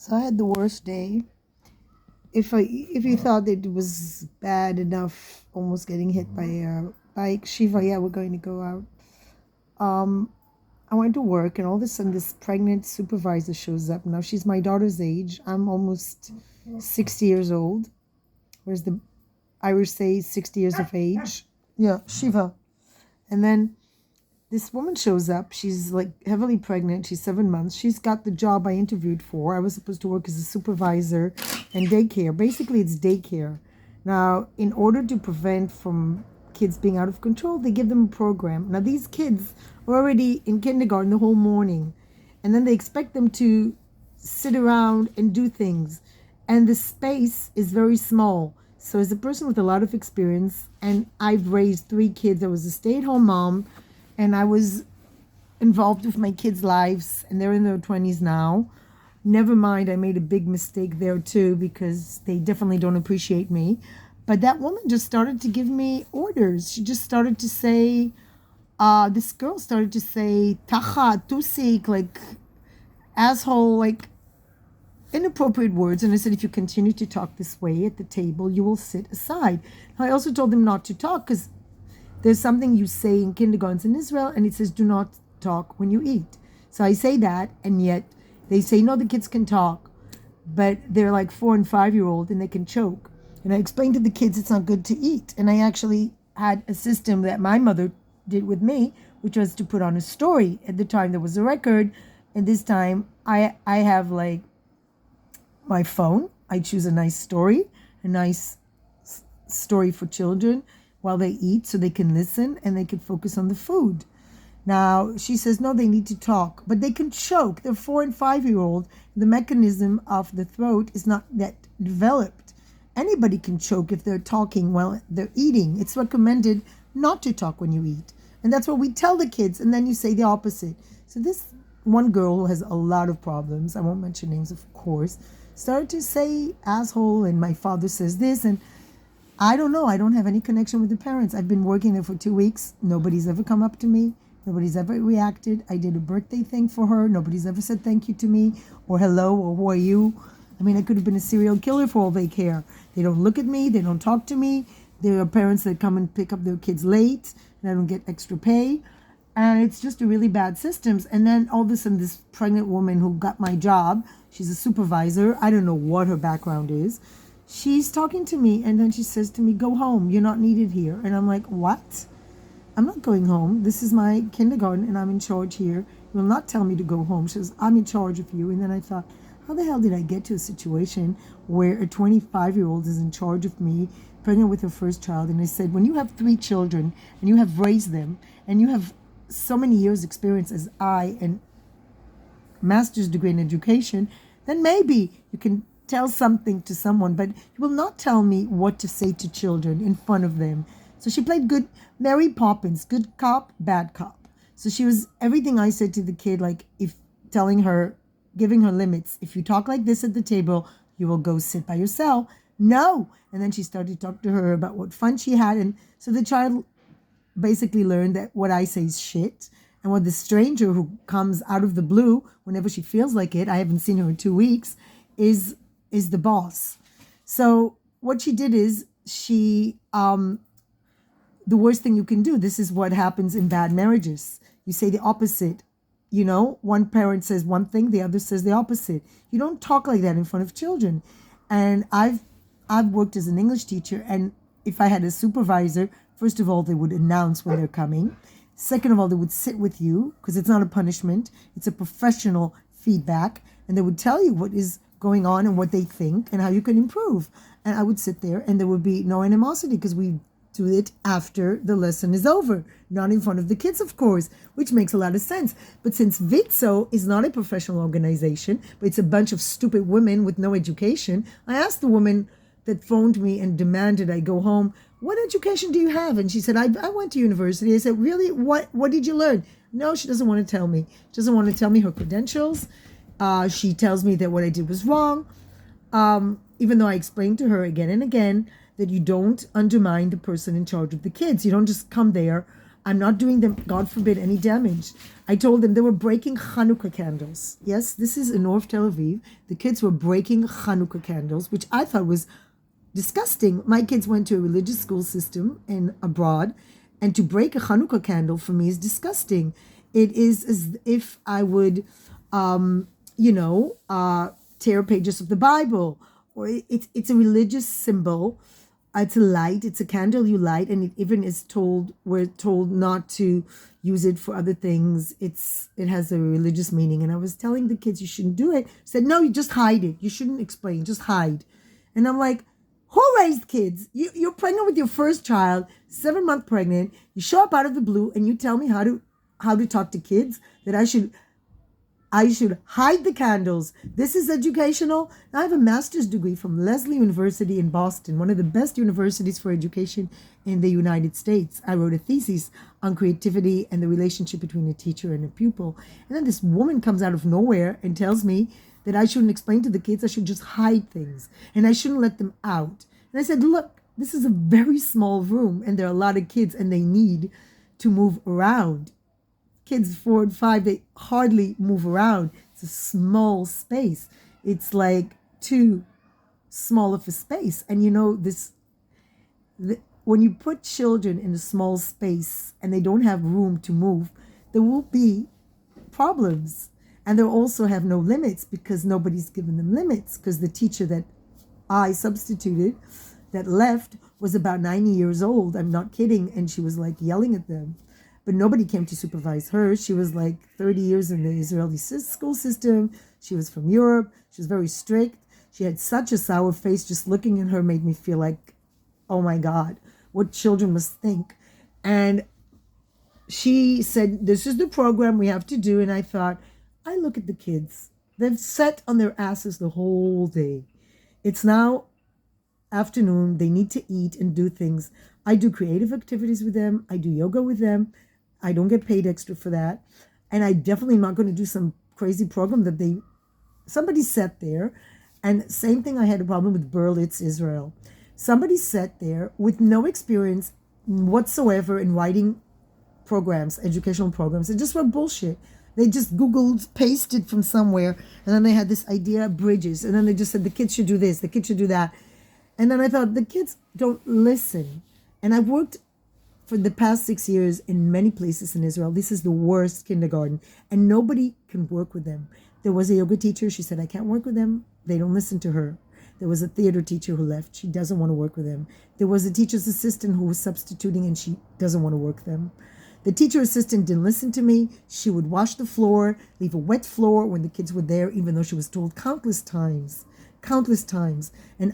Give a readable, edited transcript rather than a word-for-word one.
So I had the worst day. If you thought that it was bad enough, almost getting hit by a bike, Shiva, yeah, we're going to go out. Um, I went to work, and all of a sudden, this pregnant supervisor shows up. Now she's my daughter's age. I'm almost 60 years old. Whereas the Irish say 60 years of age. Yeah, Shiva. And then this woman shows up. She's like heavily pregnant. She's 7 months. She's got the job I interviewed for. I was supposed to work as a supervisor and daycare. Basically, it's daycare. Now, in order to prevent from kids being out of control, they give them a program. Now, these kids are already in kindergarten the whole morning, and then they expect them to sit around and do things. And the space is very small. So, as a person with a lot of experience, and I've raised 3 kids, I was a stay at home mom, and I was involved with my kids' lives, and they're in their 20s now. Never mind, I made a big mistake there too because they definitely don't appreciate me. But that woman just started to give me orders. She just started to say, this girl started to say, tacha, tusik, like asshole, like inappropriate words. And I said, if you continue to talk this way at the table, you will sit aside. I also told them not to talk because there's something you say in kindergartens in Israel, and it says, do not talk when you eat. So I say that, and yet they say, no, the kids can talk. But they're like 4 and 5-year-old, and they can choke. And I explained to the kids it's not good to eat. And I actually had a system that my mother did with me, which was to put on a story. At the time, there was a record. And this time, I have like my phone. I choose a nice story, a nice story for children while they eat so they can listen and they can focus on the food. Now, she says, no, they need to talk, but they can choke. They're 4 and 5-year-old. The mechanism of the throat is not yet developed. Anybody can choke if they're talking while they're eating. It's recommended not to talk when you eat. And that's what we tell the kids. And then you say the opposite. So this one girl who has a lot of problems, I won't mention names, of course, started to say asshole, and my father says this, and I don't know. I don't have any connection with the parents. I've been working there for 2 weeks. Nobody's ever come up to me. Nobody's ever reacted. I did a birthday thing for her. Nobody's ever said thank you to me or hello or who are you. I mean, I could have been a serial killer for all they care. They don't look at me. They don't talk to me. There are parents that come and pick up their kids late, and I don't get extra pay. And it's just a really bad systems. And then all of a sudden, this pregnant woman who got my job, she's a supervisor. I don't know what her background is. She's talking to me, and then she says to me, go home. You're not needed here. And I'm like, what? I'm not going home. This is my kindergarten, and I'm in charge here. You will not tell me to go home. She says, I'm in charge of you. And then I thought, how the hell did I get to a situation where a 25-year-old is in charge of me, pregnant with her first child? And I said, when you have 3 children, and you have raised them, and you have so many years experience as I, and master's degree in education, then maybe you can tell something to someone, but you will not tell me what to say to children in front of them. So she played good Mary Poppins, good cop, bad cop. So she was everything I said to the kid, like if telling her, giving her limits. If you talk like this at the table, you will go sit by yourself. No. And then she started to talk to her about what fun she had. And so the child basically learned that what I say is shit. And what the stranger who comes out of the blue whenever she feels like it, I haven't seen her in 2 weeks, is the boss. So what she did is she the worst thing you can do, this is what happens in bad marriages. You say the opposite. You know, one parent says one thing, the other says the opposite. You don't talk like that in front of children. And I've worked as an English teacher, and if I had a supervisor, first of all, they would announce when they're coming. Second of all, they would sit with you because it's not a punishment. It's a professional feedback. And they would tell you what is going on and what they think and how you can improve. And I would sit there, and there would be no animosity because we do it after the lesson is over, not in front of the kids, of course, which makes a lot of sense. But since WIZO is not a professional organization, but it's a bunch of stupid women with no education, I asked the woman that phoned me and demanded I go home, what education do you have? And she said, I went to university. I said, really? What did you learn? No, she doesn't want to tell me. She doesn't want to tell me her credentials. She tells me that what I did was wrong, even though I explained to her again and again that you don't undermine the person in charge of the kids. You don't just come there I'm not doing them, God forbid, any damage. I told them they were breaking Hanukkah candles. Yes, this is in North Tel Aviv. The kids were breaking Hanukkah candles, which I thought was disgusting. My kids went to a religious school system in abroad, and to break a Hanukkah candle for me is disgusting. It is as if I would, tear pages of the Bible, or it's a religious symbol. It's a light. It's a candle you light, and it even is told. We're told not to use it for other things. It has a religious meaning. And I was telling the kids you shouldn't do it. I said no, you just hide it. You shouldn't explain. Just hide. And I'm like, who raised kids? You're pregnant with your first child, 7-month pregnant. You show up out of the blue and you tell me how to talk to kids, that I should hide the candles. This is educational. I have a master's degree from Lesley University in Boston, one of the best universities for education in the United States. I wrote a thesis on creativity and the relationship between a teacher and a pupil. And then this woman comes out of nowhere and tells me that I shouldn't explain to the kids, I should just hide things, and I shouldn't let them out. And I said, look, this is a very small room, and there are a lot of kids, and they need to move around. Kids 4 and 5, they hardly move around. It's a small space. It's like too small of a space. And when you put children in a small space and they don't have room to move, there will be problems. And they'll also have no limits because nobody's given them limits, because the teacher that I substituted that left was about 90 years old. I'm not kidding. And she was like yelling at them. But nobody came to supervise her. She was like 30 years in the Israeli school system. She was from Europe. She was very strict. She had such a sour face. Just looking at her made me feel like, oh my God, what children must think. And she said, this is the program we have to do. And I thought, I look at the kids. They've sat on their asses the whole day. It's now afternoon. They need to eat and do things. I do creative activities with them. I do yoga with them. I don't get paid extra for that. And I definitely am not going to do some crazy program that somebody sat there. And same thing, I had a problem with Berlitz, Israel. Somebody sat there with no experience whatsoever in writing programs, educational programs. They just wrote bullshit. They just Googled, pasted from somewhere, and then they had this idea of bridges. And then they just said, the kids should do this, the kids should do that. And then I thought, the kids don't listen. And I've worked for the past 6 years in many places in Israel. This is the worst kindergarten, and nobody can work with them. There was a yoga teacher. She said, I can't work with them. They don't listen to her. There was a theater teacher who left. She doesn't want to work with them. There was a teacher's assistant who was substituting, and she doesn't want to work with them. The teacher assistant didn't listen to me. She would wash the floor, leave a wet floor when the kids were there, even though she was told countless times. And